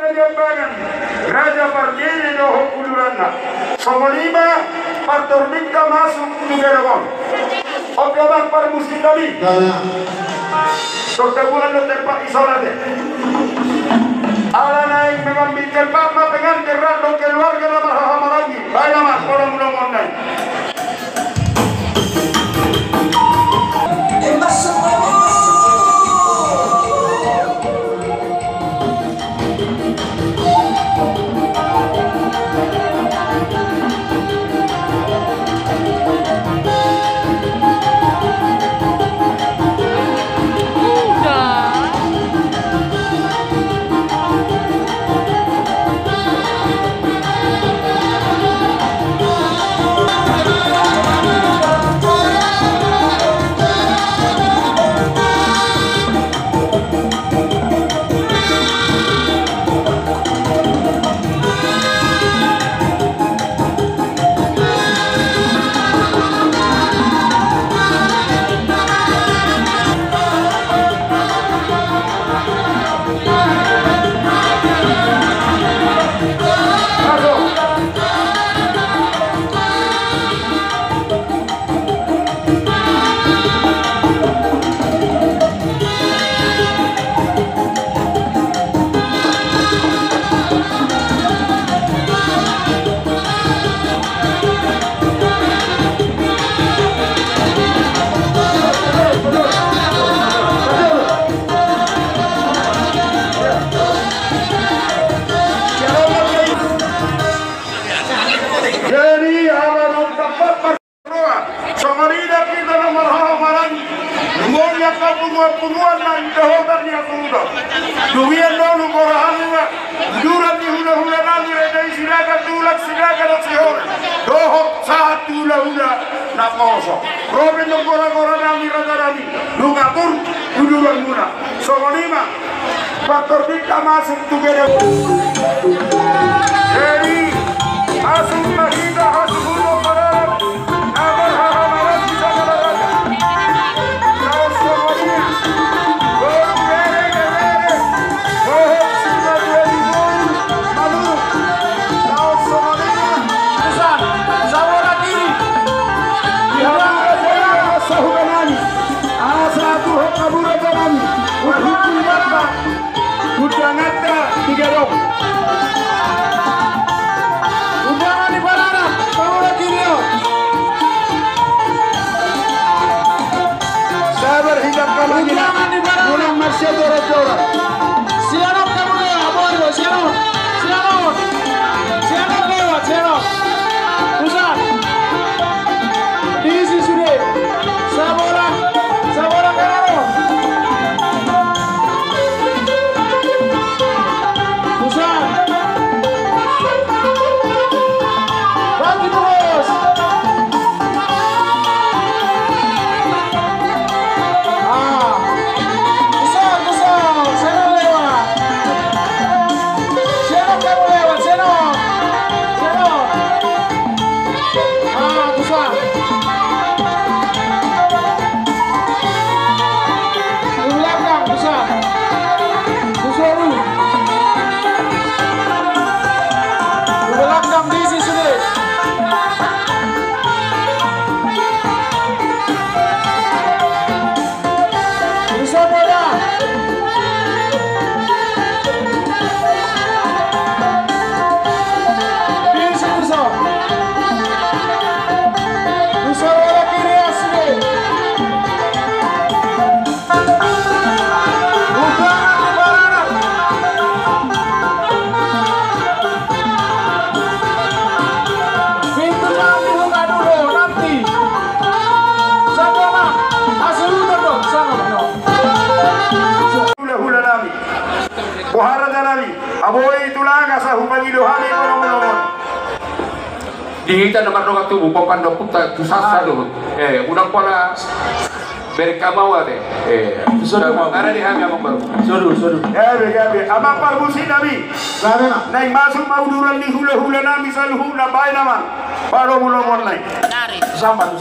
Jambangan Raja Parjini doho kuluranna Somalima Partorbika masuk Tugerawang Oke bang permusik kami Tertebuhan lo tempat isolasi Ala naik memang tempat mapengan Kerando keluarga nama Hamarangi Baik nama kolom-kolom naik Partorbika masuk Tugerawang Jadi masuk Mahida Hasbulo Parab Abar Hamaran bisa berada Kau semuanya Bohong bere Bohong sudah 2000 Malu Kau semuanya Besar Zawara kiri Dihabura jaya Sahukanani Asatu Hokabura Janani Udhukul Marba Udangata Tugerawang Undangan di Barana Pawala Kirio Sabar hidapkan lagi Undangan di Barana Ulang Marsya Dora-Dora Sianok kamu ya Abodo Sianok Sianok Sianok lewat Sianok Pusat Diisi sudah Sabora Sabora Kararo Aboy tulaga sa humangiluhani kolong-kolong. Dihita naman nung tubuh papando puta tusasa do. Unang pala berkamawa de. Karena di hami amang baru. Sodu. Gabi. Abang parbusi nabi. Naik masuk mauduran di hula-hula nami saluhula bay naman. Baru mulai naik. Sama.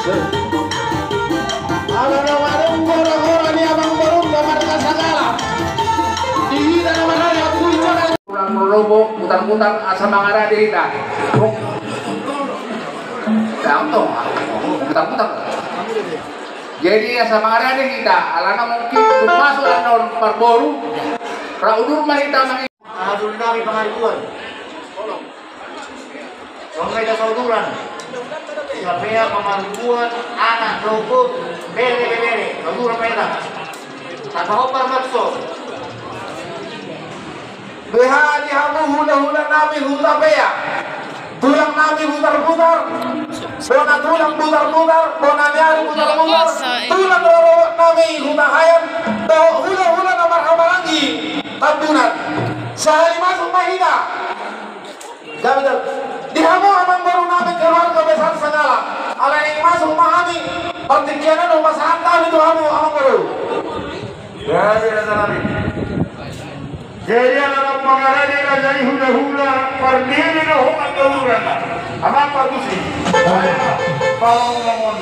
Abang orang-orang ni abang baru gambar kasagala. Dihita naman na yung kuitan. Pulang merobok, putar-putar asa mangara dihita. Gantung, putar-putar. Jadi asa mangara dihita, alana mungkin masuk dalam parboru. Raudur mahita mangi. Adul namin pangalikuan. Kung may kasauduran, Sapaya pamalikuan, anak, loko, bere, sauduran mereka. Tatahopar matso. Behani hamu hula-hula nami hutapea. Tulang nami putar-putar. Bona tulang putar-putar, bona nyari putar-putar. Tulang rawat nami hutahayan. Hula-hula na marhamarangi. Tambunan. Sehari masuk mahina. Gabi dihamu amang baru namin keluarga besar segala. Ala yang masuk mahami. Pertikianan rumah santan itu hamu amang baru. Dari rasa nabi. Jadi anak pengarah dia jadi hula-hula perdiri na hukum keluran. Apa bagusi? Kalau ngomong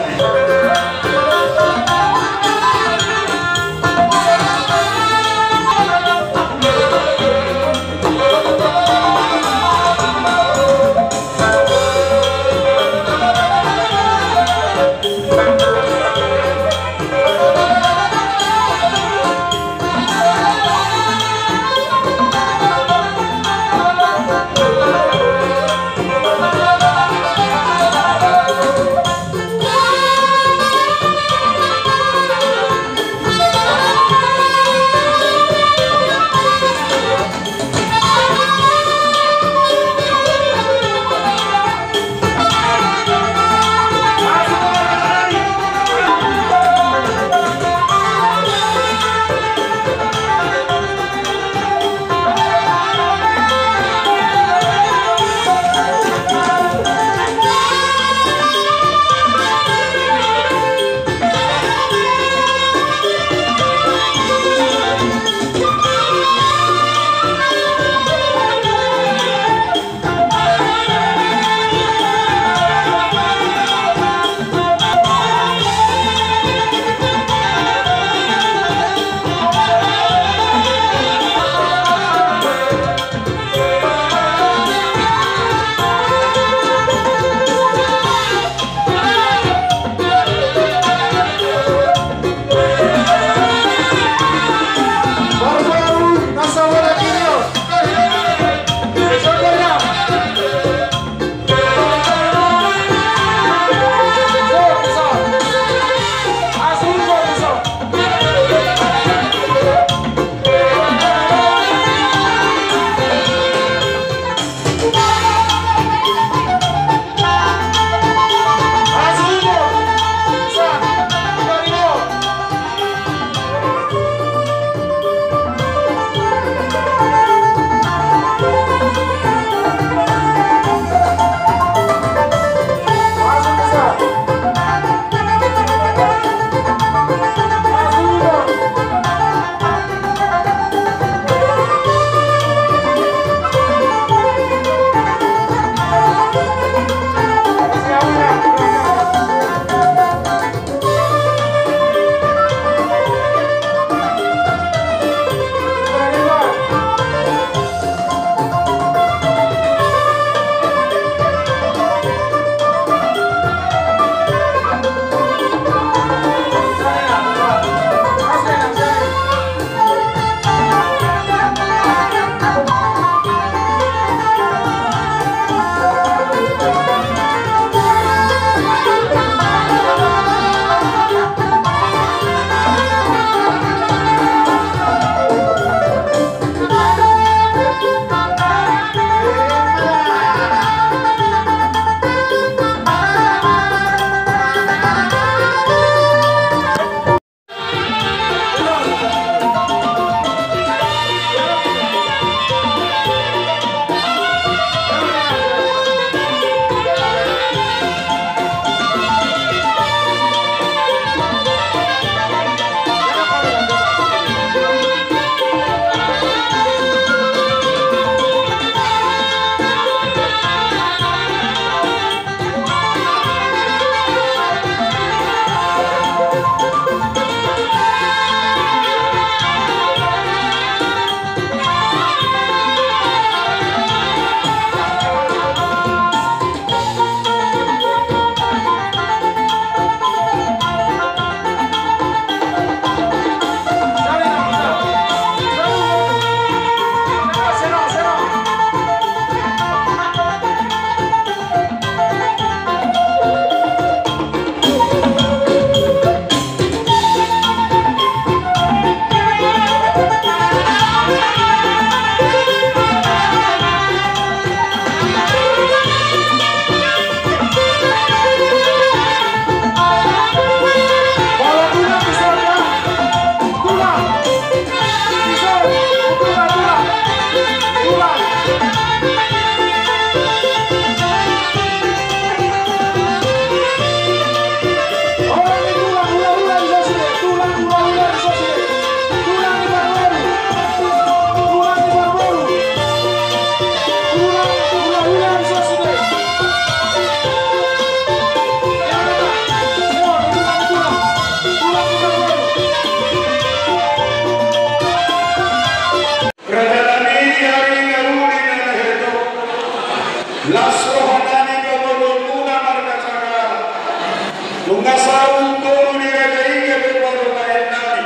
Tungasau tolu dirajainya berbaru ayat Nabi.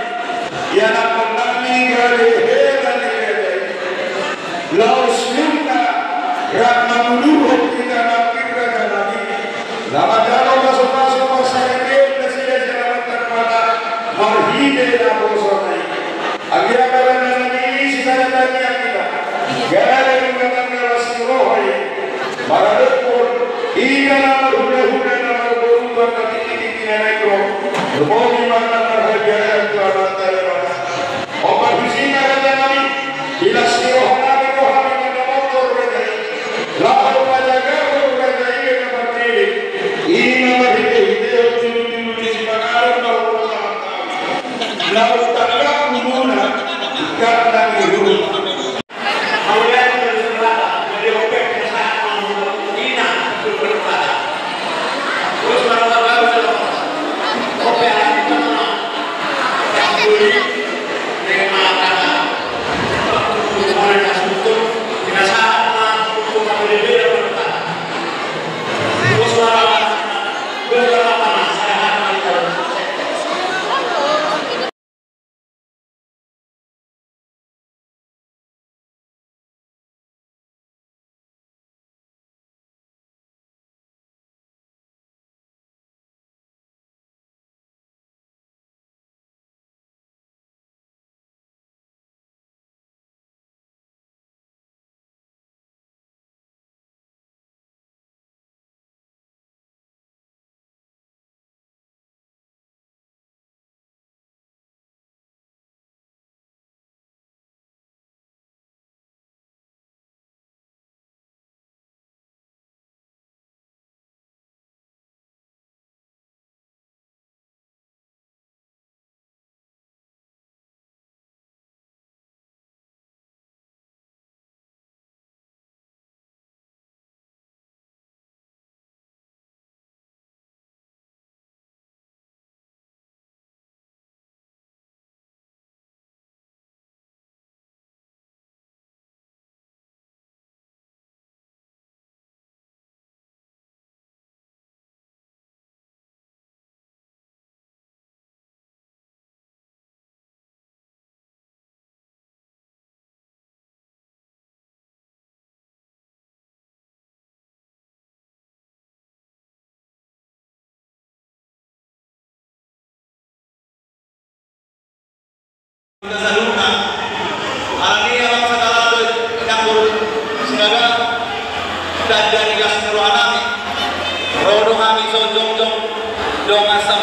Ya nak Nabi gale hela dirajai. Laus minta rahma muluh kita nakirkan Nabi. Lama jalo masuk-masuk masyarakat nasihat selamatkan pada marhide dan bosonai. Akhirnya kalau Nabi sekarang tanya kita. Gale mengatakan Rasulullah. Para dokter ina nama hula-hula nama berupa kaki-kaki neko berbohong mana terhajar kelana terima Omar Husina kata Nabi bila siroh Nabi Muhammad pada motor berjaya lahir pada gabung berjaya kepada diri ina berhidih dulu di sepangaran bahwa lalu taklah kumuna karena hidup Alumna, alani alam segala campur segala dan dari gas nurani, rodo kami sojong dong asam